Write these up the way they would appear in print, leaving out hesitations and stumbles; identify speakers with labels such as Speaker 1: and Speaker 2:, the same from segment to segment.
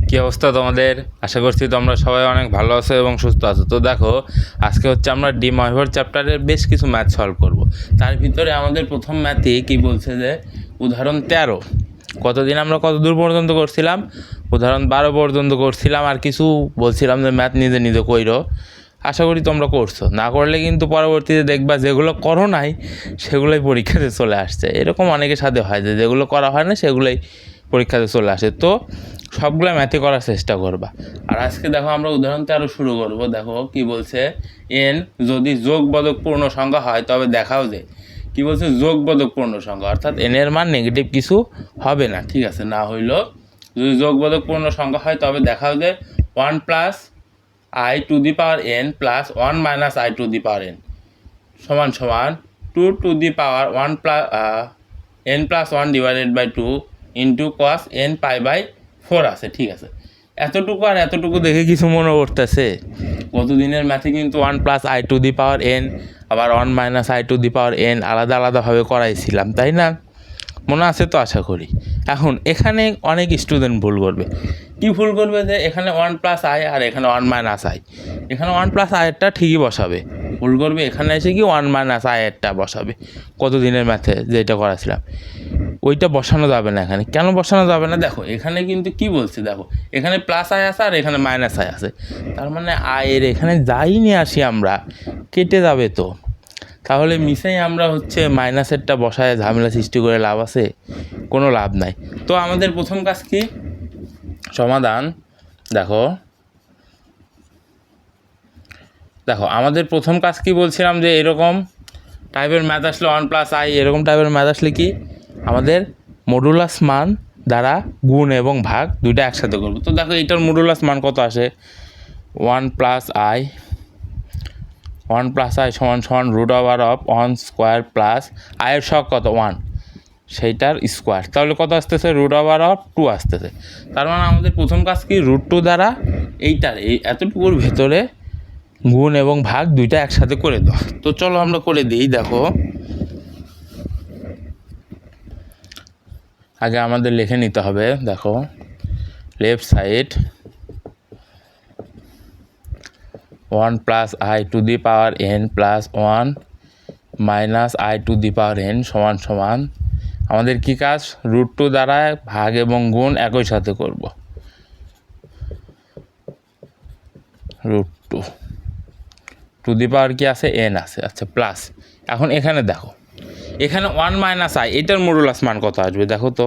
Speaker 1: কি অবস্থা তোমাদের? আশা করছি তোমরা সবাই অনেক ভালো আছো এবং সুস্থ আছো। তো দেখো, আজকে হচ্ছে আমরা ডি ময়ভার চ্যাপ্টারের বেশ কিছু ম্যাথ সলভ করব। তার ভিতরে আমাদের প্রথম ম্যাথে কি বলছে যে উদাহরণ 13 কতদিন আমরা কত দূর পর্যন্ত করছিলাম? উদাহরণ 12 পর্যন্ত করছিলাম, আর কিছু বলছিলাম যে ম্যাথ নিজে নিজে কইরো। আশা করি তোমরা করছো, না করলে কিন্তু পরবর্তীতে দেখবা যেগুলো করো নাই সেগুলোই পরীক্ষাতে চলে আসছে। এরকম অনেকের সাথে হয় যে যেগুলো করা হয় না সেগুলোই পরীক্ষাতে চলে আসে। তো সবগুলো ম্যাথে করার চেষ্টা করবা। আর আজকে দেখো আমরা উদাহরণ 13 শুরু করব। দেখো কি বলছে, এন যদি যোগবোধক পূর্ণ সংখ্যা হয় তবে দেখাও যে কি বলছে, যোগবোধক পূর্ণ সংখ্যা, অর্থাৎ এন এর মান নেগেটিভ কিছু হবে না। ঠিক আছে, না হইলো যদি যোগবোধক পূর্ণ সংখ্যা হয় তবে দেখাও যে 1 plus i to the power n plus 1 minus i to the power n সমান সমান 2 to the power 1 plus n plus 1 divided by 2 into cos n pi by 4 আছে। ঠিক আছে, এতটুকু আর এতটুকু দেখে কিছু মনে করতেছে? গতদিনের ম্যাথে কিন্তু 1 plus i to the power n আবার 1 minus i to the power N আলাদা আলাদাভাবে করাইছিলাম, তাই না? মনে আছে তো আশা করি। এখন এখানে অনেক স্টুডেন্ট ভুল করবে। কি ভুল করবে? যে এখানে 1 প্লাস আই আর এখানে 1 মাইনাস আই, এখানে 1 প্লাস আইয়েরটা ঠিকই বসাবে। ভুল করবে এখানে এসে কি 1 মাইনাস আইয়েরটা বসাবে। কতদিনের ম্যাথে যেটা করাছিলাম ওইটা বসানো যাবে না। এখানে কেন বসানো যাবে না? দেখো এখানে কিন্তু কি বলছে, দেখো এখানে প্লাস আই আছে আর এখানে মাইনাস আই আছে, তার মানে আয়ের এখানে যাই নিয়ে আসি আমরা কেটে যাবে। তো তাহলে মিশাই আমরা হচ্ছে মাইনাসেরটা বসায় ঝামেলা সৃষ্টি করে লাভ আছে? কোনো লাভ নাই। তো আমাদের প্রথম কাজ কি? সমাধান। দেখো দেখো আমাদের প্রথম কাজ কি বলছিলাম, যে এরকম টাইপের ম্যাথ আসলে 1 প্লাস আই এরকম টাইপের ম্যাথ আসলে কি আমাদের মডুলাস মান দ্বারা গুণ এবং ভাগ দুইটা একসাথে করবো। তো দেখো এটার মডুলাস মান কত আসে, 1 প্লাস আই সমান সমান root over of 1 square plus আয়ের শখ কত 1, সেইটার স্কোয়ার। তাহলে কত আসতেছে? রুট ওভার অফ 2 আসতেছে। তার মানে আমাদের প্রথম কাজ কি, রুট 2 দ্বারা এইটার এই এতটুকুর ভেতরে গুণ এবং ভাগ দুইটা একসাথে করে দাও। তো চলো আমরা করে দিই। দেখো আগে আমাদের লিখে নিতে হবে। দেখো left side 1 plus i to the power n plus 1 minus i to the power n সমান সমান আমাদের কি কাজ, রুট 2 দ্বারা ভাগ এবং গুণ একই সাথে করব। রুট 2 টু দি পাওয়ার কি আছে, এন আছে, আচ্ছা প্লাস। এখন এখানে দেখো এখানে 1 মাইনাস আই, এটার মডুলাস মান কত আসবে? দেখো তো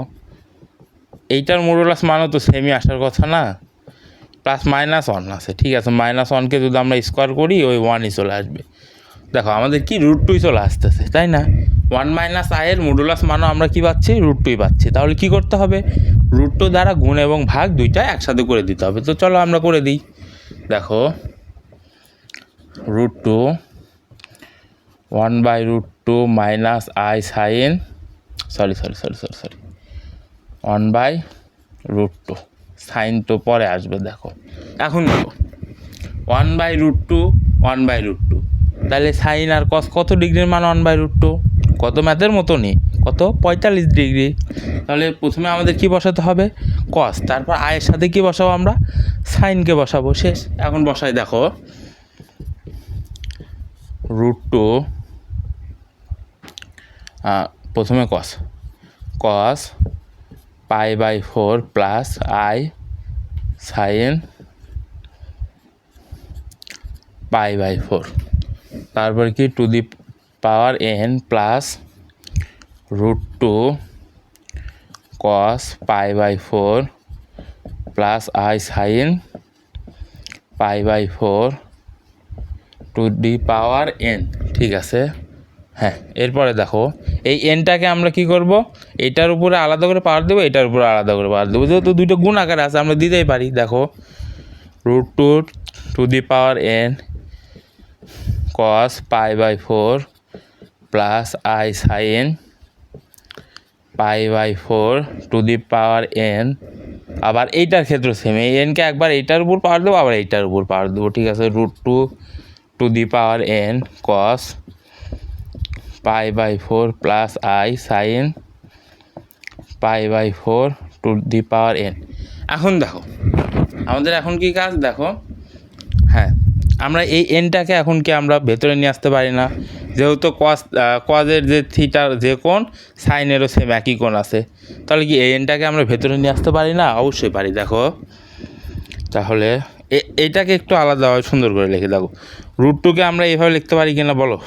Speaker 1: এইটার মডুলাস মানও তো সেমই আসার কথা না, প্লাস মাইনাস 1 আছে। ঠিক আছে, মাইনাস 1কে যদি আমরা স্কোয়ার করি ওই 1ই চলে আসবে। দেখো আমাদের কি রুট 2ই চলে আসতেছে, তাই না? 1 মাইনাস আয়ের মডুলাস মানও আমরা কি পাচ্ছি, রুট 2ই পাচ্ছি। তাহলে কি করতে হবে, রুট 2 দ্বারা গুণ এবং ভাগ দুইটা একসাথে করে দিতে হবে। তো চলো আমরা করে দিই। দেখো root 2 1 by root 2 minus i sine sorry 1 by root 2 sine তো পরে আসবে। দেখো এখন দেখো 1 বাই রুট 2 1 বাই রুট 2, তাহলে সাইন আর কস কত ডিগ্রির মান 1 বাই রুট 2, কত ম্যাথের মতনই, কত 45 ডিগ্রি। তাহলে প্রথমে আমাদের কি বসাতে হবে, কস, তারপর আয়ের সাথে কি বসাবো আমরা, সাইনকে বসাবো, শেষ। এখন বসাই। দেখো রুট 2 প্রথমে cos pi by 4 plus i sine pi by 4, তারপর কি to the power n plus root 2 cos pi by 4 plus i sine pi by 4 to the power n. ঠিক আছে, হ্যাঁ। এরপরে দেখো এই এনটাকে আমরা কি করব, এইটার উপরে আলাদা করে পাওয়ার দেবো, এটার উপরে আলাদা করে পাওয়ার দেবো, যেহেতু দুইটা গুণ আকারে আছে আমরা দিতেই পারি। দেখো root 2 to the power n cos pi by 4 plus i sine pi by 4 to the power n. আবার এইটার ক্ষেত্রে সেম, এই এনকে একবার এইটার উপর পাওয়ার দেবো, আবার এইটার উপর পাওয়ার দেবো। ঠিক আছে, root 2 to the power n cos pi by 4 plus i sine pi by 4 to the power n. এখন দেখো আমাদের এখন কি কাজ দেখো, হ্যাঁ আমরা এই এনটাকে এখন কি আমরা ভেতরে নিয়ে আসতে পারি না, যেহেতু কজের যে থিটার যে কোণ সাইনেরও সেম একই কোণ আছে, তাহলে কি এই এনটাকে আমরা ভেতরে নিয়ে আসতে পারি না? অবশ্যই পারি। দেখো তাহলে এইটাকে একটু আলাদাভাবে সুন্দর করে লিখে দেখো, রুট টুকে আমরা এইভাবে লিখতে পারি কিনা বলো,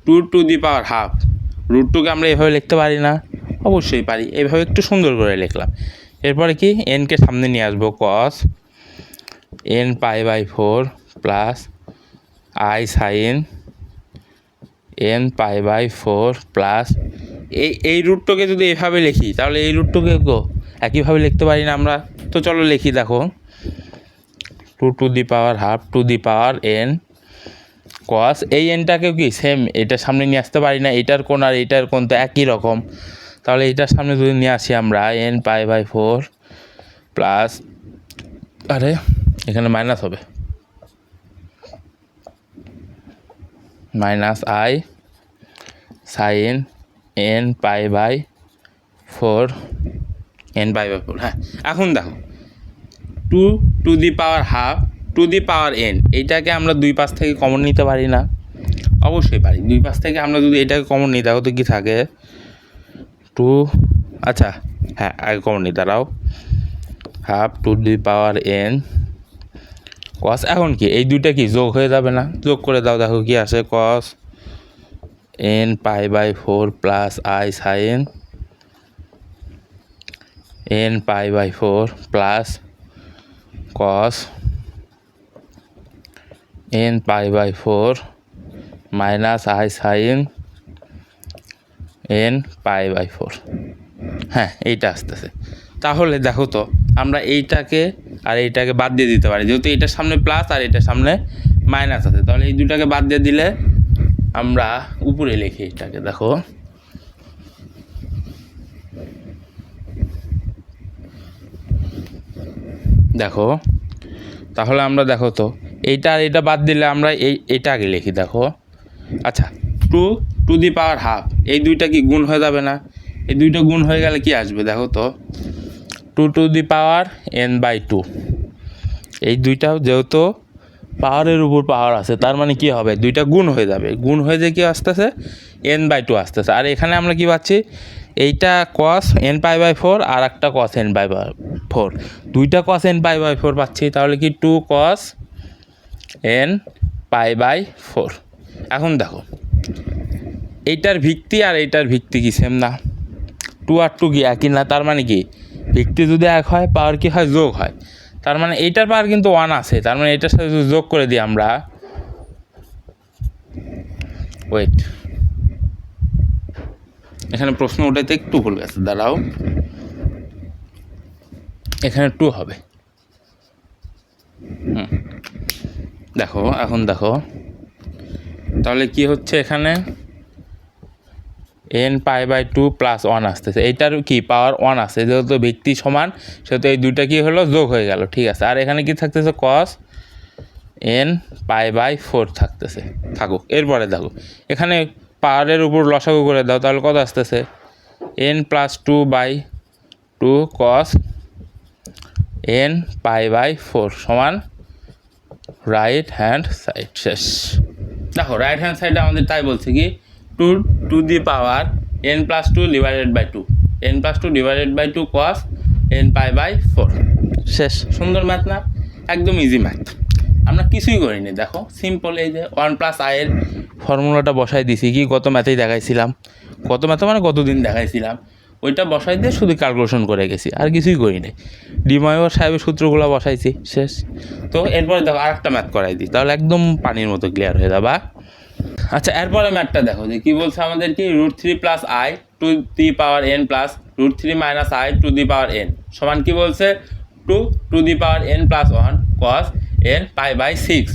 Speaker 1: 2^12 রুট টুকে আমরা এভাবে লিখতে পারি না? অবশ্যই পারি। এইভাবে একটু সুন্দর করে লিখলাম। এরপরে কি এনকে সামনে নিয়ে আসবো, cos n π/4 plus i sin n π/4 plus এই রুটটাকে যদি এভাবে লিখি তাহলে এই রুটটাকে একইভাবে লিখতে পারি না আমরা? তো চলো লিখি। দেখো 2^12 n cos, এই এনটাকেও কি সেম এটার সামনে নিয়ে আসতে পারি না? এটার কোণ আর এটার কোণ তো একই রকম, তাহলে এটার সামনে যদি নিয়ে আসি আমরা n π/4 প্লাস, আরে এখানে মাইনাস হবে, মাইনাস i sin n π/4 হ্যাঁ এখন দেখো 2^12 n এইটাকে আমরা দুই পাশ থেকে কমন নিতে পারি না? অবশ্যই পারি। দুই পাশ থেকে আমরা যদি এটাকে কমন নিই তাহলে তো কি থাকে 2, আচ্ছা হ্যাঁ আগে কমন নিই, দাঁড়াও, 2^n cos, এখন কি এই দুইটা কি যোগ হয়ে যাবে না? যোগ করে দাও, দেখো কি আসে, cos n π/4 plus i sin n π/4 plus cos n π/4 minus i sin n π/4, হ্যাঁ এইটা আসতেছে। তাহলে দেখো তো আমরা এইটাকে আর এইটাকে বাদ দিয়ে দিতে পারি, যেহেতু এটার সামনে প্লাস আর এটার সামনে মাইনাস আছে, তাহলে এই দুটাকে বাদ দিয়ে দিলে আমরা উপরে লিখি এটাকে, দেখো দেখো তাহলে আমরা দেখো তো এইটা আর এটা বাদ দিলে আমরা এইটা আগে লিখি। দেখো আচ্ছা 2^12 এই দুইটা কি গুণ হয়ে যাবে না? এই দুইটা গুণ হয়ে গেলে কি আসবে দেখো তো, 2^n/2, এই দুইটাও যেহেতু পাওয়ারের উপর পাওয়ার আছে, তার মানে কি হবে, দুইটা গুণ হয়ে যাবে, গুণ হয়ে যে কি আসতেছে n/2 আসতেছে। আর এখানে আমরা কি পাচ্ছি, এইটা cos n π/4 আর একটা cos n π/4, দুইটা cos n π/4 পাচ্ছি, তাহলে কি 2 cos n π/4। এখন দেখো এইটার ভিত্তি আর এইটার ভিত্তি কি সেম না? 2 আর 2 কি একই না? তার মানে কি ভিত্তি যদি এক হয় পাওয়ার কি হয়, যোগ হয়। তার মানে এইটার পাওয়ার কিন্তু 1 আছে, তার মানে এটার সাথে যদি যোগ করে দিই আমরা, ওয়েট এখানে প্রশ্ন ওটাতে একটু ভুল গেছে, দাঁড়াও, এখানে 2 হবে। দেখো এখন দেখো তাহলে কি হচ্ছে, এখানে n π/2 প্লাস 1 আসতেছে, এইটার কি পাওয়ার 1 আছে, যেহেতু ভিত্তি সমান সেহেতু এই দুইটা কি হলো, যোগ হয়ে গেল, ঠিক আছে। আর এখানে কি থাকতেছে, cos n π/4 থাকতেছে, থাকুক। এরপরে দেখো এখানে পাওয়ারের উপর লসাগু করে দাও, তাহলে কত আসতেছে, n+2/2 cos n π/4 সমান রাইট হ্যান্ড সাইড। শেষ। দেখো রাইট হ্যান্ড সাইডে আমাদের তাই বলছে কি 2n+2 /2 n+2 cos n π/4। শেষ। সুন্দর ম্যাথ না? একদম ইজি ম্যাথ, আমরা কিছুই করিনি। দেখো সিম্পল, এই যে 1+i এর ফর্মুলাটা বসাই দিছি, কি গত ম্যাথেই দেখাইছিলাম, গত ম্যাথে মানে গতদিন দেখাইছিলাম, ওইটা বসাই দিয়ে শুধু ক্যালকুলেশন করে গেছি, আর কিছুই করিনি। ডি ময়ূর সাহেবের সূত্রগুলো বসাইছি, শেষ। তো এরপরে দেখো আরেকটা ম্যাথ করাই দিই, তাহলে একদম পানির মতো ক্লিয়ার হয়ে যাবা। আচ্ছা এরপরে ম্যাথটা দেখো যে কী বলছে আমাদের, কি √3 + i two the power n plus √3 - i two the power n সমান কি বলছে 2 to the power n+1 cos n π/6।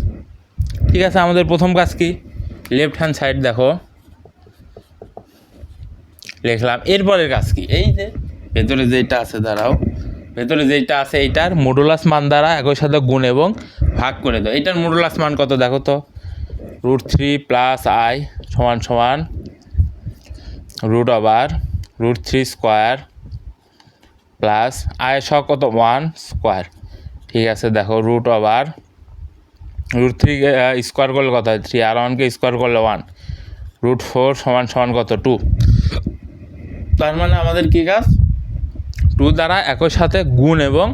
Speaker 1: ঠিক আছে, আমাদের প্রথম কাজ কি, লেফট হ্যান্ড সাইড দেখো লিখলাম। এরপরের কাজ কি, এই যে ভেতরে যেটা আছে, দাঁড়াও, ভেতরে যেটা আছে এইটার মডুলাস মান দ্বারা একই সাথে গুণ এবং ভাগ করে দাও। এইটার মডুলাস মান কত দেখো তো, √3 + i সমান √√3² প্লাস আয়ের সহ কত 1 স্কোয়ার। ঠিক আছে, দেখো রুট ওভার রুট 3 স্কোয়ার করলে কত হয় 3, আর 1কে স্কোয়ার করলে 1, রুট 4 সমান সমান কত 2। তার মানে আমাদের কী কাজ 2 দ্বারা একই সাথে গুণ এবং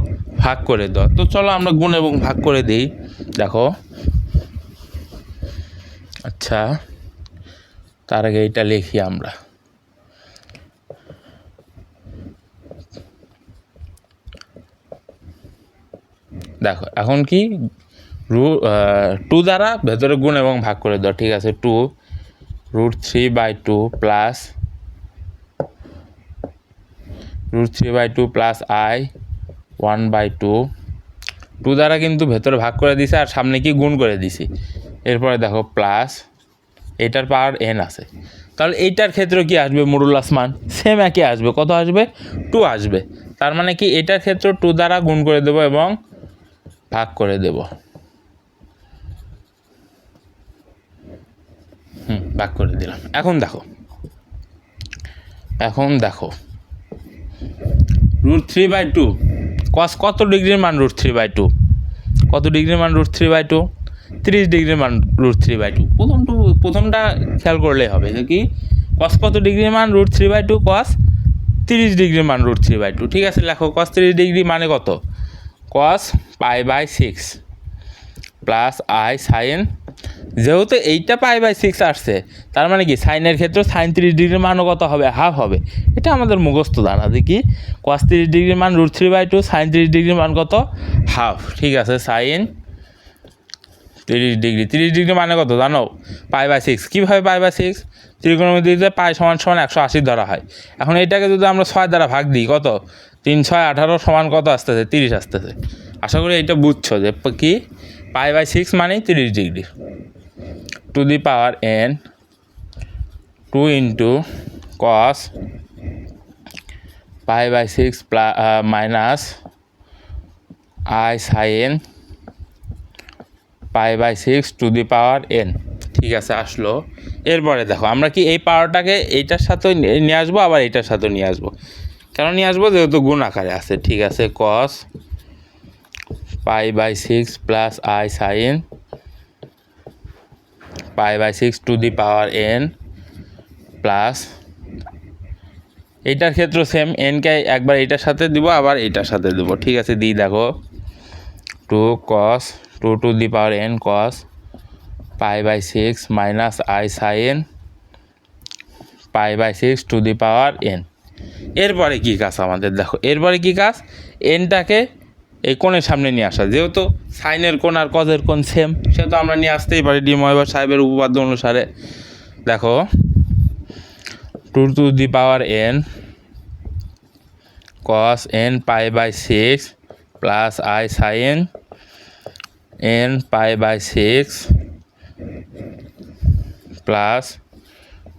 Speaker 1: ভাগ করে দেওয়া। তো চলো আমরা গুণ এবং ভাগ করে দিই। দেখো আচ্ছা, তার আগে এইটা লিখি আমরা। দেখো এখন কি 2 দ্বারা ভেতরে গুণ এবং ভাগ করে দাও। ঠিক আছে, 2 root 3/2 plus root 3/2 plus i 1/2। 2 দ্বারা কিন্তু ভেতরে ভাগ করে দিছে আর সামনে কি গুণ করে দিছি। এরপরে দেখো প্লাস এটার পাওয়ার n আছে, তাহলে এইটার ক্ষেত্রে কি আসবে মডুলাস মান সেম একই আসবে, কত আসবে 2 আসবে। তার মানে কি এটার ক্ষেত্রে 2 দ্বারা গুণ করে দেব এবং ভাগ করে দেব। ভাগ করে দিলাম। এখন দেখো রুট 3/2 কস কত ডিগ্রির মান রুট 3/2, কত ডিগ্রির মান রুট 3/2, 30 ডিগ্রির মান রুট 3/2। প্রথমটা খেয়াল করলেই হবে যে কি কস কত ডিগ্রির মান রুট 3/2, কস 30 ডিগ্রির মান রুট 3/2। ঠিক আছে, লেখো কস 30 ডিগ্রি মানে কত কস π/6 প্লাস আই সাইন, যেহেতু এইটা π/6 আসছে তার মানে কি সাইনের ক্ষেত্রে সাইন 30 ডিগ্রির মানও কত হবে হাফ হবে। এটা আমাদের মুখস্থ জানা যে কি কস 30 ডিগ্রির মান রুট 3/2, সাইন 30 ডিগ্রির মান কত হাফ। ঠিক আছে, সাইন 30 ডিগ্রি, 30 ডিগ্রি মানে কত জানো π/6। কীভাবে π/6 ত্রিকোণমিতিতে পাই সমান সমান 180 ধরা হয়। এখন এইটাকে যদি আমরা 6 দ্বারা ভাগ দিই কত 3 6 18 সমান কত আসতেছে 30 আসতেছে। আশা করি এইটা বুঝছো যে কি π/6 মানেই 30 degree. To the power n 2 into cos π/6 minus i sine π/6 to the power n। ঠিক আছে, আসলো। এরপরে দেখো আমরা কি এই পাওয়ারটাকে এইটার সাথে নিয়ে আসবো, আবার এইটার সাথে নিয়ে আসবো। কেন নিয়ে আসবো, যেহেতু গুণ আকারে আছে। ঠিক আছে, cos π/6 plus i sine π/6 to the power n plus এইটার ক্ষেত্রে সেম এনকে একবার এইটার সাথে দিব আবার এইটার সাথে দেবো। ঠিক আছে, দিই দেখো 2 cos 2 to the power n cos π/6 minus i sine π/6 to the power n। এরপরে কী কাজ আমাদের দেখো, এরপরে কী কাজ এনটাকে এই কোণের সামনে নিয়ে আসা। যেহেতু সাইনের কোণ আর কজের কোণ সেম, সেহেতু আমরা নিয়ে আসতেই পারি ডি ময়বার সাহেবের উপপাদ্য অনুসারে। দেখো 2 to the power n cos n π/6 plus i sine n π/6 plus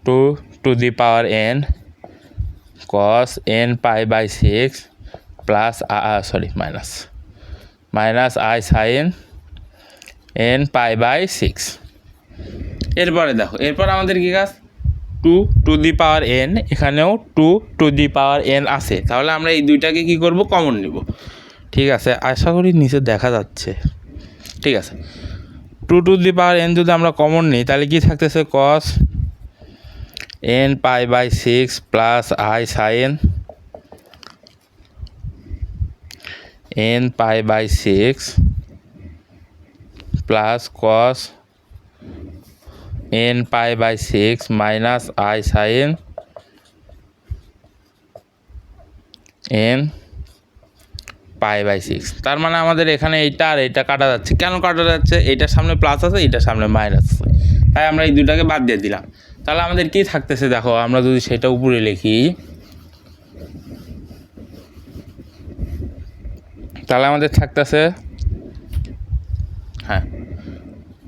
Speaker 1: 2 to the power n cos n π/6 plus minus i sine n π/6। এরপরে দেখো, এরপর আমাদের কী কাজ 2 টু দি পাওয়ার n, এখানেও 2 টু দি পাওয়ার n আছে, তাহলে আমরা এই দুইটাকে কি করব কমন নিব। ঠিক আছে, আশা করি নিচে দেখা যাচ্ছে। ঠিক আছে, 2 টু দি পাওয়ার n যদি আমরা কমন নিই তাহলে কি থাকতেছে cos n π/6 plus i sine n π/6 plus cos n π/6 minus i sine n π/6। তার মানে আমাদের এখানে এইটা আর এইটা কাটা যাচ্ছে। কেন কাটা যাচ্ছে, এইটার সামনে প্লাস আছে, এইটার সামনে মাইনাস আছে, তাই আমরা এই দুটাকে বাদ দিয়ে দিলাম। তাহলে আমাদের কি থাকতেছে দেখো, আমরা যদি সেটা উপরে লিখি তাহলে আমাদের থাকতেছে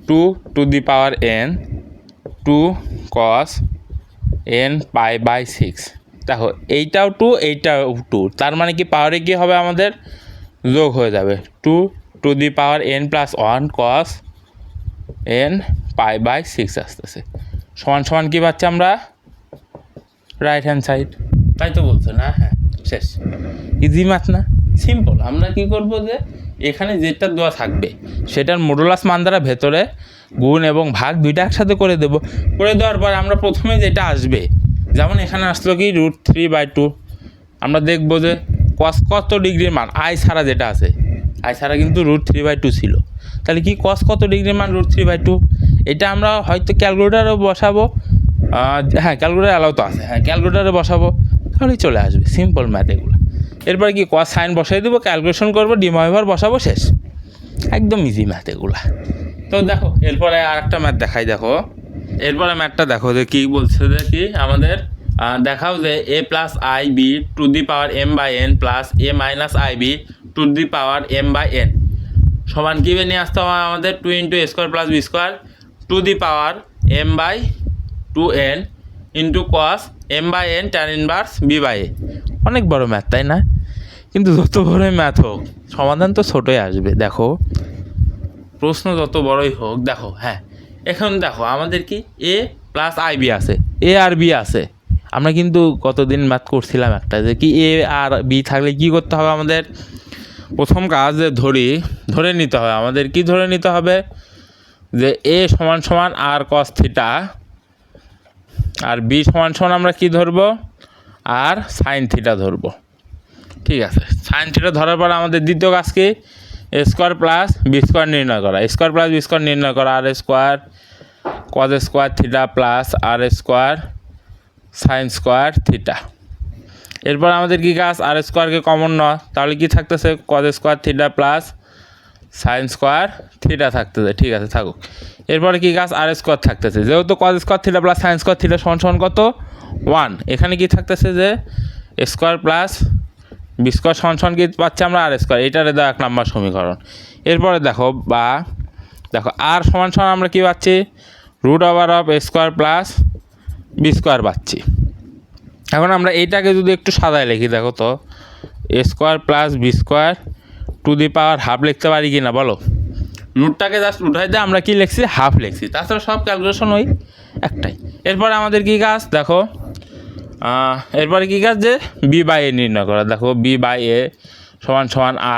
Speaker 1: 2 to the power n 2 cos n π/6। দেখো এইটাও 2 এইটাও 2, তার মানে কি পাওয়ারে কি হবে আমাদের যোগ হয়ে যাবে 2 to the power n plus 1 cos n π/6 আসতেছে সমান সমান কি পাচ্ছি আমরা রাইট হ্যান্ড সাইড, তাই তো বলছো না? হ্যাঁ, শেষ। ইজি ম্যাথ না, সিম্পল। আমরা কি করব যে এখানে যেটা দেওয়া থাকবে সেটার মডুলাস মান দ্বারা ভেতরে গুণ এবং ভাগ দুইটা একসাথে করে দেব। করে দেওয়ার পর আমরা প্রথমে যেটা আসবে, যেমন এখানে আসলো কি √3/2, আমরা দেখব যে কস কত ডিগ্রির মান আই ছাড়া যেটা আছে, আই ছাড়া কিন্তু √3/2 ছিল। তাহলে কি কস কত ডিগ্রির মান √3/2, এটা আমরা হয়তো ক্যালকুলেটারে বসাবো। হ্যাঁ, ক্যালকুলেটার অ্যালাউ তো আছে, হ্যাঁ ক্যালকুলেটারে বসাবো, তাহলেই চলে আসবে। সিম্পল ম্যাথ এগুলো। এরপরে কি কস সাইন বসাই দেবো, ক্যালকুলেশন করবো, ডি মহিভার বসাবো, শেষ। একদম ইজি ম্যাথ এগুলা। তো দেখো এরপরে আর একটা ম্যাথ দেখাই। দেখো এরপরে ম্যাথটা দেখো যে কী বলছে, যে কি আমাদের দেখাও যে a+ib two the power m/n plus a-ib two the power m/n সমান কী নিয়ে আসতে হবে আমাদের 2 × a² + b² two the power m/2n into cos m/n tan inverse b/a। অনেক বড় ম্যাথ, তাই না? কিন্তু যত বড়ই ম্যাথ হোক সমাধান তো ছোটোই আসবে। দেখো প্রশ্ন যত বড়ই হোক, দেখো হ্যাঁ এখন দেখো আমাদের কি a+ib আছে, a আর b আছে। আমরা কিন্তু গতদিন ম্যাথ করছিলাম একটা, যে কি a আর b থাকলে কি করতে হবে আমাদের? প্রথম কাজ ধরে নিতে হবে আমাদের, কি ধরে নিতে হবে? যে a = r cos θ R b = আমরা কি ধরবো? আর sin θ ধরবো। ঠিক আছে, sin θ ধরার পর আমাদের দ্বিতীয় কাজ কি? a² + b² নির্ণয় করা। a² + b² নির্ণয় করা, r² cos² θ plus r² sin² θ। এরপর আমাদের কি কাজ? r² কমন নেওয়া, তাহলে কি থাকতেছে? cos² θ প্লাস sin² θ থাকতেছে। ঠিক আছে, থাকুক। এরপরে কি কাজ? r² থাকতেছে, যেহেতু cos² θ প্লাস sin² θ সমান কত? 1। এখানে কি থাকতেছে? যে a² প্লাস b² সমান কি পাচ্ছি আমরা? r²। এটারে দাও 1 নম্বর সমীকরণ। এরপরে দেখো r সমান আমরা কি পাচ্ছি? √a² প্লাস b² পাচ্ছি। এখন আমরা এইটাকে যদি একটু সাদায় লিখি, দেখো তো a² plus b² two the power half লিখতে পারি কি না বলো? রুটটাকে জাস্ট উঠাই দিয়ে আমরা কি লিখছি? হাফ লিখছি। তাছাড়া সব ক্যালকুলেশন ওই একটাই। এরপরে আমাদের কি কাজ? দেখো এরপরে কি কাজ? যে b/a নির্ণয় করা। দেখো b/a =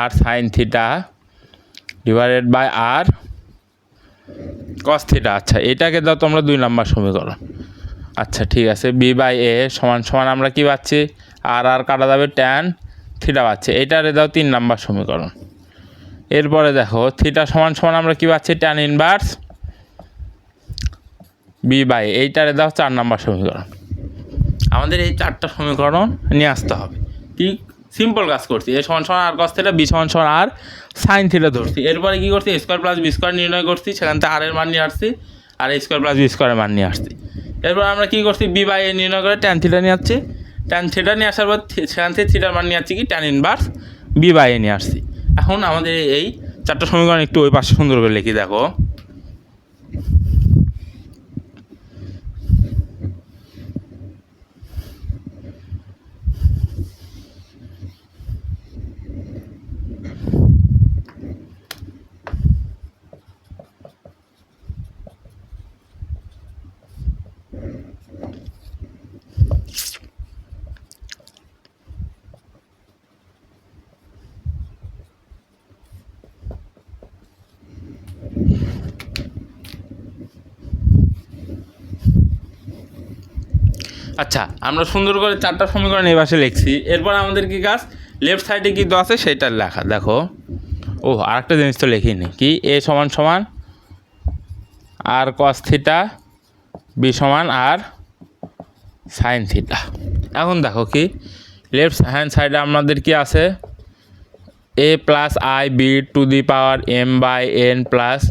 Speaker 1: r sin θ divided by r cos θ। আচ্ছা, এটাকে দাও তোমরা 2 নম্বর সমীকরণ। আচ্ছা ঠিক আছে, b/a = আমরা কি পাচ্ছি? আর কাটা যাবে, tan θ পাচ্ছি। এটারে দাও 3 নম্বর সমীকরণ। এরপরে দেখো θ = আমরা কি পাচ্ছি? tan inverse b/a। এইটারে দাও 4 নম্বর সমীকরণ। আমাদের এই 4টা সমীকরণ নিয়ে আসতে হবে। কি সিম্পল কাজ করছি, a = r cos θ, b = r sin θ ধরছি। এরপরে কি করছি? a² + b² নির্ণয় করছি, সেখান থেকে r এর মান নিয়ে আসছি, আর a² + b² এর মান নিয়ে আসছি। এরপর আমরা কি করছি? b/a নির্ণয় করে tan θ নিয়ে আসছি, tan θ নিয়ে আসার পর সেখান থেকে θ মান নিয়ে আসছি কি? tan ইনভার্স b/a নিয়ে আসছি। এখন আমাদের এই 4টা সমীকরণ একটু ওই পাশে সুন্দর করে লিখি। দেখো আচ্ছা, আমরা সুন্দর করে 4টা সমীকরণ এই পাশে লিখছি। এরপর আমাদের কি কাজ? লেফট সাইডে কি দেওয়া আছে সেটা লেখা। দেখো আরেকটা জিনিস তো লিখিনি, কি a = r cos θ, b = r sin θ। এখন দেখো কি লেফট হ্যান্ড সাইডে আমাদের কি আছে? a+ib two the power m/n plus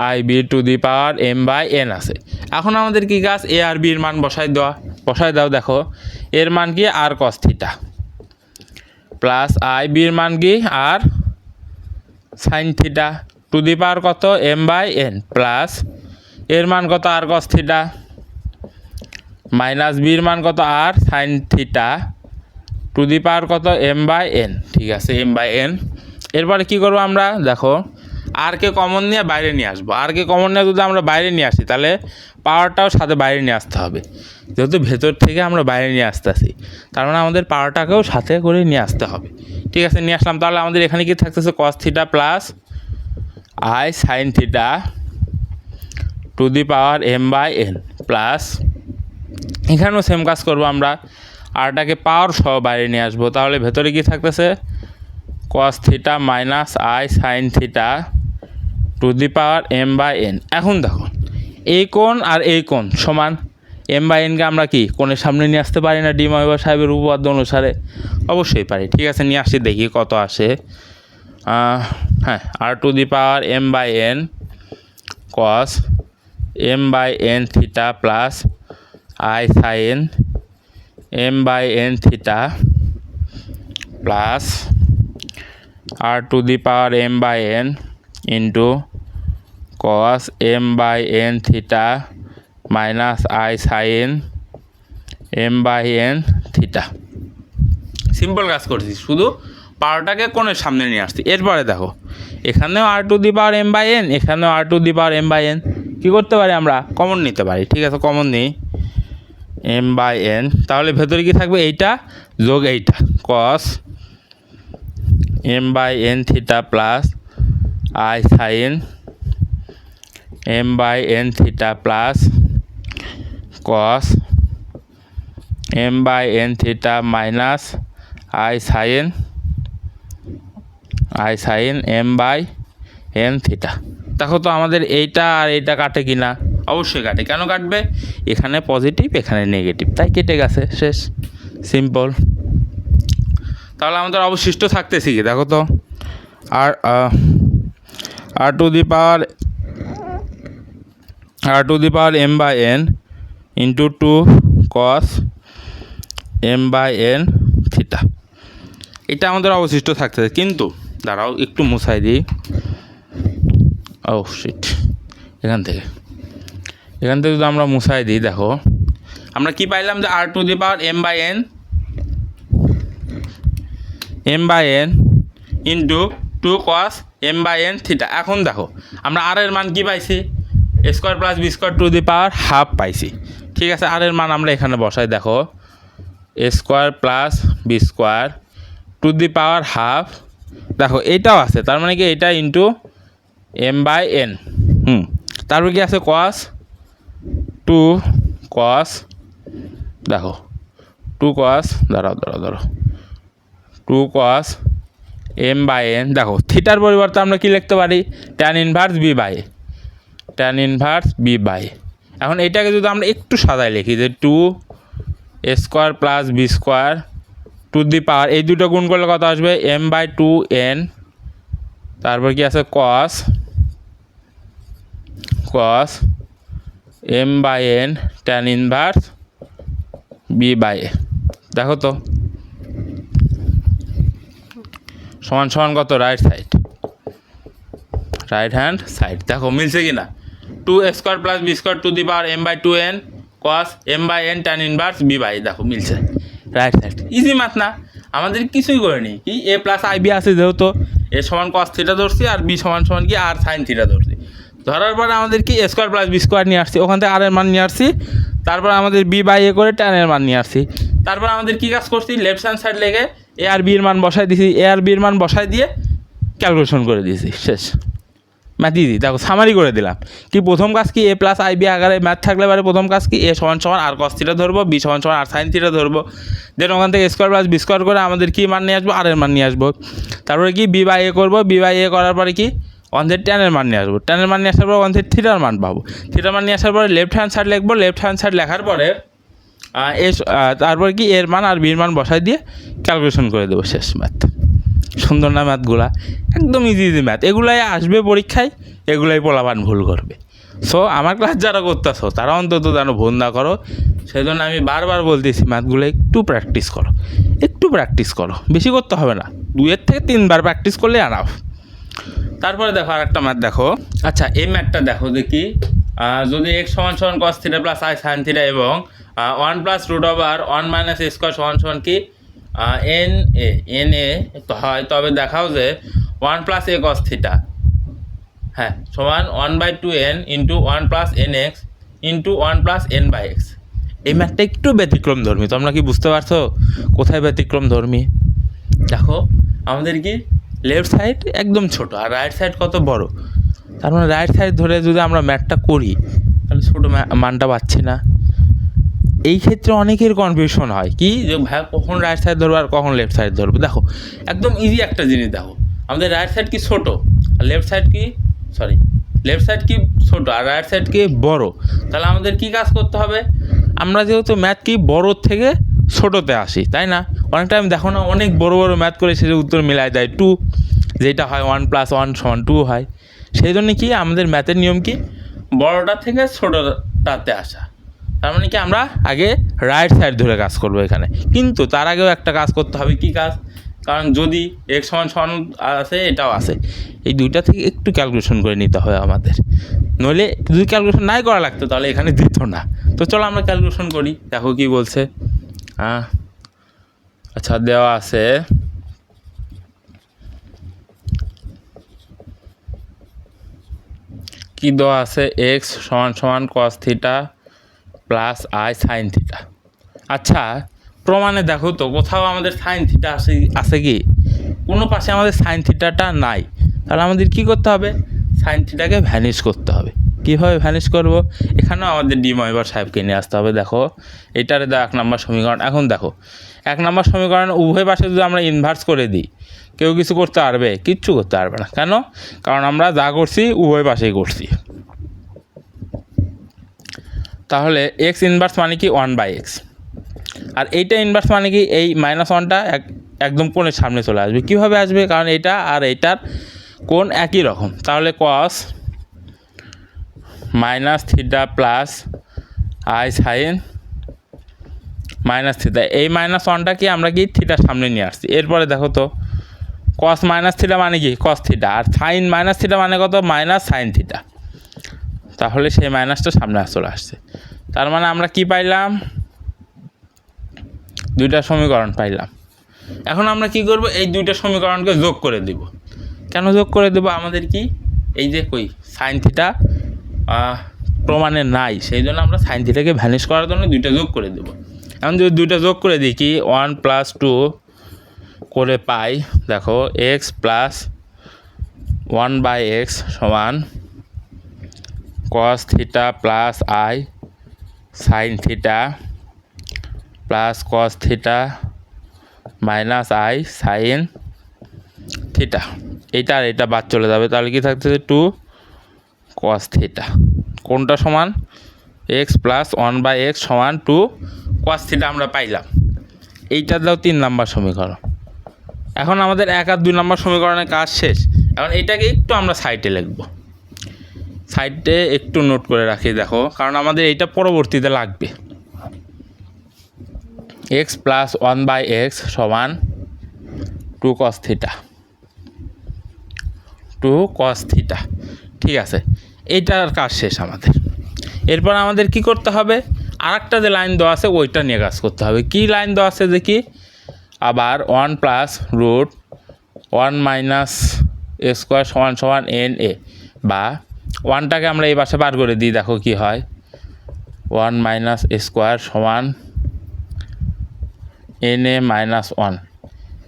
Speaker 1: a-ib two the power m/n আছে। এখন আমাদের কি কাজ? a আর b এর মান বসাই দাও। দেখো এর মান কি? r cos θ প্লাস ib এর মান কি? r sin θ টু দি পাওয়ার কত? m/n প্লাস এর মান কত? r cos θ মাইনাস b এর মান কত? r sin θ টু দি পাওয়ার কত? m/n। ঠিক আছে, m/n। এরপরে কি করবো আমরা? দেখো আরকে কমন নিয়ে বাইরে নিয়ে আসবো। আরকে কমন নিয়ে যদি আমরা বাইরে নিয়ে আসি, তাহলে পাওয়ারটাও সাথে বাইরে নিয়ে আসতে হবে। যেহেতু ভেতর থেকে আমরা বাইরে নিয়ে আসতেছি, তার মানে আমাদের পাওয়ারটাকেও সাথে করে নিয়ে আসতে হবে। ঠিক আছে, নিয়ে আসলাম। তাহলে আমাদের এখানে কি থাকতেছে cos theta plus I sin theta two the power m/n plus, এখানেও সেম কাজ করবো আমরা, আরটাকে পাওয়ার সহ বাইরে নিয়ে আসবো। তাহলে ভেতরে কি থাকতেছে cos theta minus I sin theta two the power m/n। এখন দেখো এই কোণ আর এই কোণ সমান, m/nকে আমরা কি কোণের সামনে নিয়ে আসতে পারি না ডি ময়ভার সাহেবের উপপাদ্য অনুসারে? অবশ্যই পারি। ঠিক আছে, নিয়ে আসি, দেখি কত আসে। হ্যাঁ, r to the power m/n cos m/n theta plus I sin m/n theta plus r to the power m/n into cos m/n theta minus I sin m/n theta. Simple কাজ করছি, শুধু পাওয়ারটাকে কোণের সামনে নিয়ে আসছি। এরপরে দেখো এখানেও আর টু দি পাওয়ার m/n, এখানেও আর টু দি পাওয়ার m/n, কী করতে পারি আমরা? কমন নিতে পারি। ঠিক আছে, কমন নিই m/n। তাহলে ভেতরে কি থাকবে? এইটা যোগ এইটা, cos m/n theta plus I sin m/n theta plus cos m/n theta minus I sin m/n theta. দেখো তো আমাদের এইটা আর এইটা কাটে কি না? অবশ্যই কাটে। কেন কাটবে? এখানে পজিটিভ, এখানে নেগেটিভ, তাই কেটে গেছে, শেষ, সিম্পল। তাহলে আমাদের অবশিষ্ট থাকতেছি কি দেখো তো, r to the power m/n into 2 cos m/n theta, এটা আমাদের অবশিষ্ট থাকতেছে। কিন্তু দাঁড়াও একটু মুছাই দিই। ও শিট, এখান থেকে যদি আমরা মুছাই দিই, দেখো আমরা কি পাইলাম? যে r to the power m/n into 2 cos m/n theta. এখন দেখো আমরা আর এর মান কি পাইছি? a square plus b square to the power half পাইছি। ঠিক আছে, আর এর মান আমরা এখানে বসাই। দেখো a square plus b square to the power half, দেখো এইটাও আছে, তার মানে কি এটা ইন্টু m/n। তারপর কি আছে? টু কস, দেখো 2 cos, দাঁড়াও 2 cos m/n। দেখো থিটার পরিবর্তে আমরা কি লিখতে পারি? tan inverse b by. এখন এটাকে যদি আমরা একটু সাদায় লিখি, যে 2 a square plus b square to the power, এই দুটো গুণ করলে কত আসবে? m/2n। তারপর কি আছে? cos m/n tan inverse b by. দেখো তো সমান সমান কত? Right hand side. দেখো মিলছে কি না? 2 a square plus b square to the power m/2n cos m/n tan inverse b by. দেখো মিলছে, রাইট সাইড। ইজি ম্যাথ না, আমাদের কিছুই করেনি। কি a প্লাস IB আছে, যেহেতু a সমান cos থিটা ধরছি আর b সমান কি আর সাইন থিটা ধরছি। ধরার পরে আমাদের কি a square plus b square নিয়ে আসছি, ওখান থেকে আর এর মান নিয়ে আসছি। তারপর আমাদের বি বাই এ করে tan এর মান নিয়ে আসছি। তারপর আমাদের কি কাজ করছি? লেফট হ্যান্ড সাইড লেগে a আর b এর মান বসাই দিয়েছি, a আর b এর মান বসাই দিয়ে ক্যালকুলেশন করে দিয়েছি, শেষ। Math easy. দেখো সামারি করে দিলাম। কি প্রথম কাজ কি? a প্লাস IB আকারে ম্যাথ থাকলে পারে প্রথম কাজ কি? a সমান আর cos থিটা ধরবো, b সমান আর সাইন থিটা ধরবো। দেন ওখান থেকে স্কোয়ার প্লাস বি স্কোয়ার করে আমাদের কি মান নিয়ে আসবো? আর এর মান নিয়ে আসবো। তারপরে কি বি বাই এ করবো, বি বাই এ করার পরে কি ওয়ানথের tan এর মান নিয়ে আসবো। tan এর মান নিয়ে আসার পর ওয়ানথের থিটার মান পাবো। থিটার মান নিয়ে আসার পরে লেফট হ্যান্ড সাইড লিখবো। লেফট হ্যান্ড সাইড লেখার পরে তারপর কি এর মান আর বির মান বসাই দিয়ে ক্যালকুলেশন করে দেবো, শেষ। ম্যাথ সুন্দর না ম্যাথগুলা? একদম ইজি ম্যাথ। এগুলাই আসবে পরীক্ষায়, এগুলাই পোলাপান ভুল করবে। সো আমার ক্লাস যারা করতেছো তারা অন্তত যেন ভুল না করো, সেই জন্য আমি বারবার বলতেছি ম্যাথগুলো একটু প্র্যাকটিস করো, বেশি করতে হবে না, 2 থেকে 3বার প্র্যাকটিস করলে আনাফ। তারপরে দেখো আর একটা ম্যাথ দেখো। আচ্ছা, এই ম্যাথটা দেখো দেখি। যদি x সমান cos theta plus I sin theta এবং 1 প্লাস root over 1 minus a square সমান কি n a হয়, তবে দেখাও যে 1 প্লাস a cos থিটা সমান 1/2n into 1 plus nx into 1 plus n/x। এই ম্যাথটা একটু ব্যতিক্রমধর্মী। তোমরা কি বুঝতে পারছো কোথায় ব্যতিক্রমধর্মী? দেখো আমাদের কি লেফট সাইড একদম ছোট আর রাইট সাইড কত বড়, তার মানে রাইট সাইড ধরে যদি আমরা ম্যাথটা করি তাহলে ছোটো মানটা পাচ্ছি না। এই ক্ষেত্রে অনেকের কনফিউশন হয় কি যে ভাই কখন রাইট সাইড ধরবো আর কখন লেফট সাইড ধরবো। দেখো একদম ইজি একটা জিনিস, দেখো আমাদের রাইট সাইড কি ছোটো আর লেফট সাইড কি ছোটো আর রাইট সাইড কি বড়, তাহলে আমাদের কি কাজ করতে হবে? আমরা যেহেতু ম্যাথ কি বড়োর থেকে ছোটোতে আসি, তাই না? অনেক টাইম দেখো না অনেক বড় বড় ম্যাথ করে সেটা উত্তর মিলাই দেয় 2, যেটা হয় 1 + 1 = 2 হয়। সেই জন্য কি আমাদের ম্যাথের নিয়ম কি বড়টা থেকে ছোটোটাতে আসা। তার মানে কি আমরা আগে রাইট সাইড ধরে কাজ করবো এখানে, কিন্তু তার আগেও একটা কাজ করতে হবে। কি কাজ? কারণ যদি x = আছে এটাও আছে, এই দুইটা থেকে একটু ক্যালকুলেশন করে নিতে হবে আমাদের, নইলে যদি ক্যালকুলেশন নাই করা লাগতো তাহলে এখানে দিত না। তো চলো আমরা ক্যালকুলেশন করি। দেখো কি বলছে। আচ্ছা দেওয়া আছে কি দেওয়া আছে x = cos θ + I sin θ। আচ্ছা প্রমাণে দেখো তো কোথাও আমাদের সাইন থিটা আছে কি? কোনো পাশে আমাদের সাইন থিটাটা নাই, তাহলে আমাদের কি করতে হবে? সাইন থিটাকে ভ্যানিশ করতে হবে। কীভাবে ভ্যানিশ করব? এখানেও আমাদের ডি ময়ভার সাহেবকে নিয়ে আসতে হবে। দেখো এটারে দাও 1 নম্বর সমীকরণ। এখন দেখো 1 নম্বর সমীকরণ উভয় পাশে যদি আমরা ইনভার্স করে দিই কেউ কিছু করতে পারবে? কিচ্ছু করতে পারবে না। কেন? কারণ আমরা যা করছি উভয় পাশেই করছি। তাহলে এক্স ইনভার্স মানে কি 1/x, আর এইটা ইনভার্স মানে কি এই -1টা একদম কোণের সামনে চলে আসবে। কীভাবে আসবে? কারণ এটা আর এইটার কোণ একই রকম। তাহলে cos - θ + I sin - θ, এই -1টা কি আমরা কি থিটার সামনে নিয়ে আসছি। এরপরে দেখো তো cos - θ মানে কি cos θ, আর sin - θ মানে কত -sin θ, তাহলে সেই মাইনাসটা সামনে চলে আসছে। তার মানে আমরা কি পাইলাম? দুইটা সমীকরণ পাইলাম। এখন আমরা কি করব? এই দুইটা সমীকরণকে যোগ করে দেব। কেন যোগ করে দেব? আমাদের কি এই যে সাইন থিটা প্রমাণে নাই, সেই জন্য আমরা সাইন থিটাকে ভ্যানিশ করার জন্য দুইটা যোগ করে দেব। এখন যদি দুইটা যোগ করে দিই কি 1 + 2 করে পাই, দেখো x + 1/x = cos θ + I sin θ + cos θ - I sin θ। এইটা আর এটা বাদ চলে যাবে, তাহলে কি থাকতেছে 2 cos θ। কোনটা সমান? x + 1/x = 2 cos θ আমরা পাইলাম। এইটা দাও 3 নম্বর সমীকরণ। এখন আমাদের 1 আর 2 নম্বর সমীকরণের কাজ শেষ। এখন এটাকে একটু আমরা সাইডে লিখব, সাইডে একটু নোট করে রাখি। দেখো কারণ আমাদের এইটা পরবর্তীতে লাগবে। x + 1/x = 2 cos θ, 2 cos θ। ঠিক আছে, এইটার কাজ শেষ আমাদের। এরপর আমাদের কি করতে হবে? আরেকটা যে লাইন দেওয়া আছে ওইটা নিয়ে কাজ করতে হবে। কি লাইন দেওয়া আছে দেখি? আবার 1 + √1 - a² = na, বা 1টাকে আমরা এই পাশে বার করে দিই। দেখো কি হয় 1 - a² = na - 1।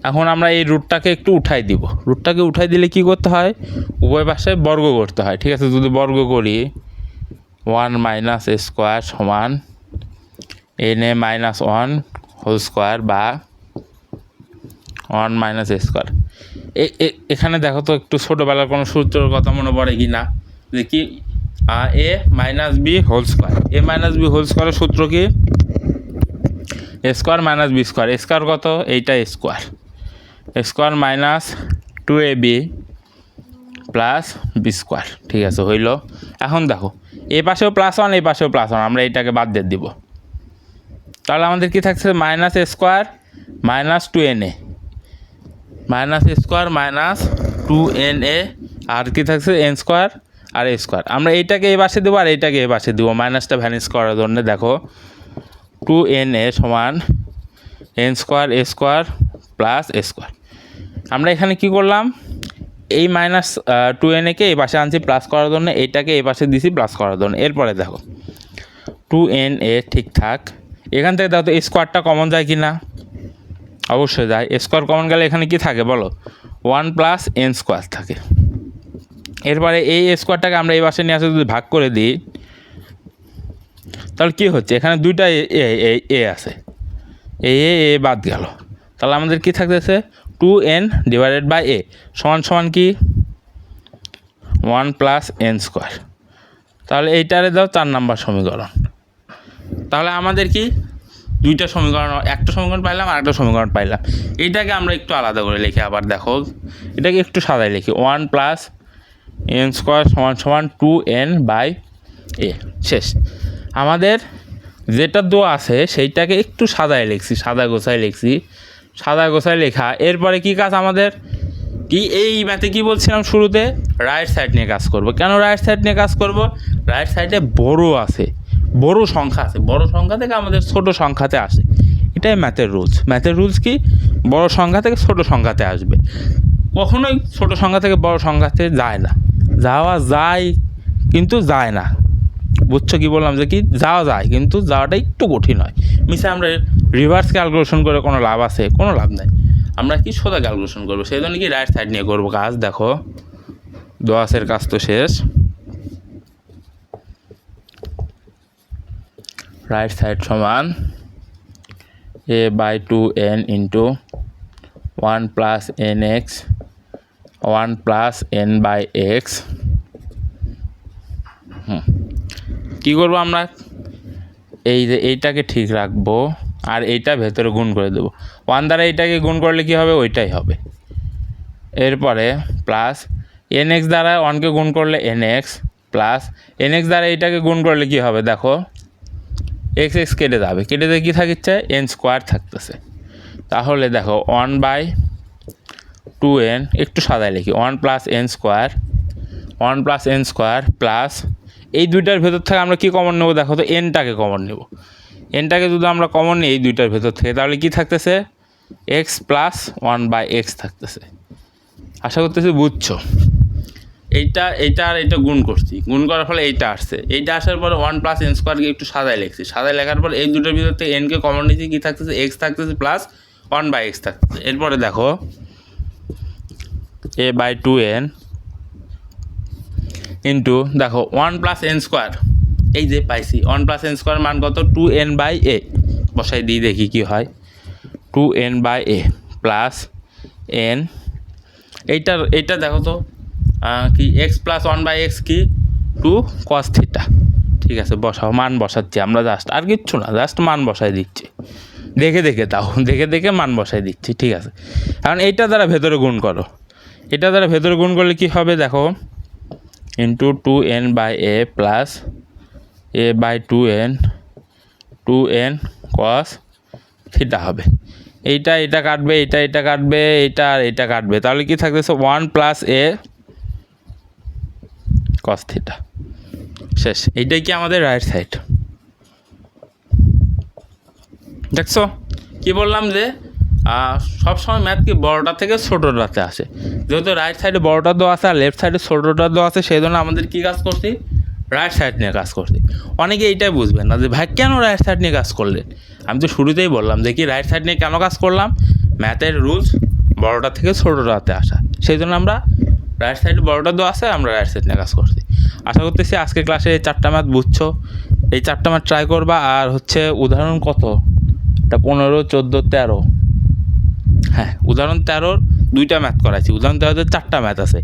Speaker 1: এখন আমরা এই রুটটাকে একটু উঠাই দিব। রুটটাকে উঠাই দিলে কি করতে হয়? উভয় পাশে বর্গ করতে হয়। ঠিক আছে, যদি বর্গ করি 1 - a² = na - 1² বা 1 - a²। এখানে দেখো তো একটু ছোটোবেলার কোনো সূত্রের কথা মনে পড়ে কি না? যে কি a - b² a - b² সূত্র কি? a² - b²। স্কোয়ার কত? এইটা স্কোয়ার। Square - 2ab + b²। ঠিক আছে, হইল। এখন দেখো এই পাশেও +1 এই পাশেও +1, আমরা এইটাকে বাদ দিয়ে দিব। তাহলে আমাদের কি থাকছে? -a² - 2na - a² - 2na, আর কি থাকছে? n² আর a²। আমরা এইটাকে এই পাশে দেবো আর এইটাকে এই পাশে দেবো মাইনাসটা ভ্যানিশ করার জন্য। দেখো 2na = n² a² + a²। আমরা এখানে কি করলাম? এই -2na এই পাশে আনছি প্লাস করার জন্য, এইটাকে এই পাশে দিছি প্লাস করার জন্য। এরপরে দেখো 2na ঠিকঠাক এখান থেকে দেখো তো স্কোয়ারটা কমন যায় কি না, অবশ্যই যায়। স্কোয়ার কমন গেলে এখানে কি থাকে বলো, 1 প্লাস এন স্কোয়ার থাকে। এরপরে এই স্কোয়ারটাকে আমরা এই পাশে নিয়ে আসে যদি ভাগ করে দিই, তাহলে কী হচ্ছে, এখানে দুইটা এ আছে, এ বাদ গেল, তাহলে আমাদের কি থাকতেছে 2n ডিভাইডেড বাই এ সমান সমান কি 1 প্লাস এন স্কোয়ার। তাহলে এইটারে দাও 4 নম্বর সমীকরণ। তাহলে আমাদের কি দুইটা সমীকরণ, একটা সমীকরণ পাইলাম আর একটা সমীকরণ পাইলাম। এইটাকে আমরা একটু আলাদা করে লিখি, আবার দেখো এটাকে একটু সাদাই লিখি, 1 প্লাস এন স্কোয়ার সমান সমান 2n বাই এ। শেষ। আমাদের যেটা দেওয়া আছে সেইটাকে একটু সাদায় লিখছি, সাদা গোছায় লেখা। এরপরে কি কাজ আমাদের, কি এই ম্যাথে কি বলছিলাম শুরুতে, রাইট সাইড নিয়ে কাজ করব। কেন রাইট সাইড নিয়ে কাজ করব, রাইট সাইডে বড় আছে, বড় সংখ্যা আছে, বড় সংখ্যা থেকে আমাদের ছোট সংখ্যাতে আসে, এটাই ম্যাথের রুলস কি, বড় সংখ্যা থেকে ছোট সংখ্যাতে আসবে, কখনোই ছোট সংখ্যা থেকে বড় সংখ্যাতে যায় না। যাওয়া যায় কিন্তু যায় না, বুঝছো কি বললাম, যে কি যাওয়া যায় কিন্তু যাওয়াটা একটু কঠিন হয়। মিশে আমরা রিভার্স ক্যালকুলেশন করে কোনো লাভ আছে, কোনো লাভ নাই। আমরা কি সোজা ক্যালকুলেশন করবো, সেই জন্য কি রাইট সাইড নিয়ে করবো কাজ। দেখো দোয়াশের কাজ তো শেষ, রাইট সাইড সমান a by 2n into 1 plus n x 1 plus n by x. কী করবো আমরা, এই যে এইটাকে ঠিক রাখবো আর এইটা ভেতরে গুণ করে দেবো, 1 দ্বারা এইটাকে গুণ করলে কি হবে, ওইটাই হবে। এরপরে প্লাস এন এক্স দ্বারা 1কে গুণ করলে N x, plus n x দ্বারা এইটাকে গুণ করলে কি হবে, দেখো এক্স এক্স কেটে যাবে, কেটে দিয়ে কী থাকছে, এন স্কোয়ার থাকতেছে। তাহলে দেখো 1 বাই 2n, একটু সাদায় লিখি, 1 প্লাস এন স্কোয়ার প্লাস এই দুইটার ভেতর থেকে আমরা কি কমন নেব, দেখো তো এনটাকে কমন নেব। এনটাকে যদি আমরা কমন নিই এই দুইটার ভেতর থেকে, তাহলে কি থাকতেছে, এক্স প্লাস 1 বাই এক্স থাকতেছে। আশা করতেছি বুঝছো। এইটা আর এইটা গুণ করছি, গুণ করার ফলে এইটা আসছে, এইটা আসার পরে 1 প্লাস এন স্কোয়ারকে একটু সাদায় লিখছি, সাদায় লেখার পর এই দুটোর ভিতর থেকে এনকে কমন নিয়েছি, কী থাকতেছে, এক্স থাকতেছে প্লাস 1 বাই এক্স থাকতেছে। এরপরে দেখো এ বাই 2n ইন্টু দেখো 1 প্লাস এন স্কোয়ার, এই যে পাইছি 1 প্লাস এন স্কোয়ার মান কত, 2n বাই এ, বসাই দিই দেখি কি হয়, 2n by a plus N, এইটা দেখো তো কি এক্স প্লাস 1 বাই এক্স কি 2 cos থিটা। ঠিক আছে, বসাও, মান বসাচ্ছি আমরা, জাস্ট আর কিচ্ছু না, জাস্ট মান বসাই দিচ্ছি, দেখে মান বসাই দিচ্ছি। ঠিক আছে, কারণ এইটা দ্বারা ভেতরে গুণ করো, এটা দ্বারা ভেতরে গুণ করলে কি হবে, দেখো into 2n by a plus a by 2n cos theta হবে। এইটা কাটবে, এটা কাটবে, এইটা আর এইটা কাটবে, তাহলে কি থাকতেছে 1 প্লাস এ cos থিটা। শেষ। এইটাই কি আমাদের রাইট সাইড। দেখছো কি বললাম, যে সবসময় ম্যাথ কি বড়টা থেকে ছোটোটাতে আসে, যেহেতু রাইট সাইডে বড়টা দেওয়া আছে আর লেফট সাইডে ছোটোটা দেওয়া আছে, সেই জন্য আমাদের কী কাজ করছি, রাইট সাইড নিয়ে কাজ করছি। অনেকে এইটাই বুঝবেন না যে ভাই কেন রাইট সাইড নিয়ে কাজ করলেন। আমি তো শুরুতেই বললাম যে কি রাইট সাইড নিয়ে কেন কাজ করলাম, ম্যাথের রুলস বড়টা থেকে ছোটোটাতে আসা, সেই জন্য আমরা রাইট সাইডে বড়টা দেওয়া আছে, আমরা রাইট সাইড নিয়ে কাজ করছি। আশা করতেছি আজকে ক্লাসে এই 4টা ম্যাথ বুঝছো, এই 4টা ম্যাথ ট্রাই করবা। আর হচ্ছে উদাহরণ কত, এটা 15, 14, 13, হ্যাঁ উদাহরণ 13-র 2টা ম্যাথ করাইছি, উদাহরণ 13-তে 4টা ম্যাথ আছে,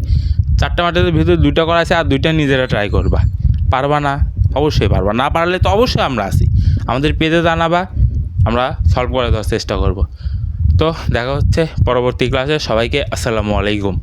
Speaker 1: 4টা ম্যাথের ভিতরে 2টা করাইছে আর 2টা নিজেরা ট্রাই করবা। পারবা না, অবশ্যই পারবা, না পারলে তো অবশ্যই আমরা আছি, আমাদের পেজে জানাবা, আমরা সলভ করে দেওয়ার চেষ্টা করব। তো দেখা হচ্ছে পরবর্তী ক্লাসে, সবাইকে আসসালামু আলাইকুম।